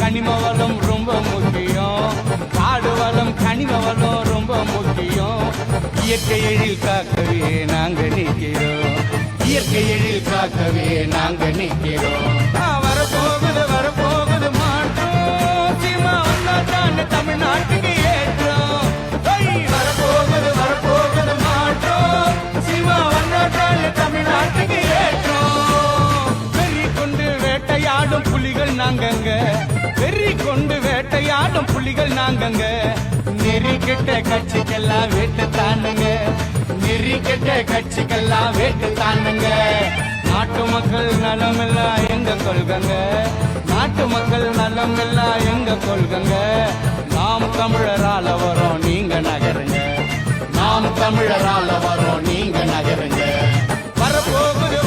கனிம வளம் ரொம்ப முக்கியம், காடு வளம் கனிம வளம் ரொம்ப முக்கியம். இயற்கை எழில் காக்கவே நாங்க நிற்கிறோம், இயற்கை எழில் காக்கவே நாங்க நிற்கிறோம். வரப்போகுது மாற்றம், சீமா வந்தாதான் தமிழ்நாட்டுக்கு ஏற்றம். வரப்போகுது மாற்றம், சீமா வந்தாதான் தமிழ்நாட்டுக்கு ஏற்றம். வெறி கொண்டு வேட்டையாடும் புலிகள் நாங்கங்க, வெறி கொண்டு வேட்டையாடும் புலிகள் நாங்கங்க. நெறி கெட்ட கட்சிக்கெல்லாம் வேட்டு தானுங்க, நெறி கெட்ட கட்சிக்கெல்லாம் வேட்டு தானுங்க. நாட்டு மக்கள் நலமெல்லாம் எங்க கொள்கங்க, நாட்டு மக்கள் நலமெல்லாம் எங்க கொள்கங்க. நாம் தமிழரால வரோம் நீங்க நகருங்க, நாம் தமிழரால வரோம் நீங்க நகருங்க. வரப்போகுது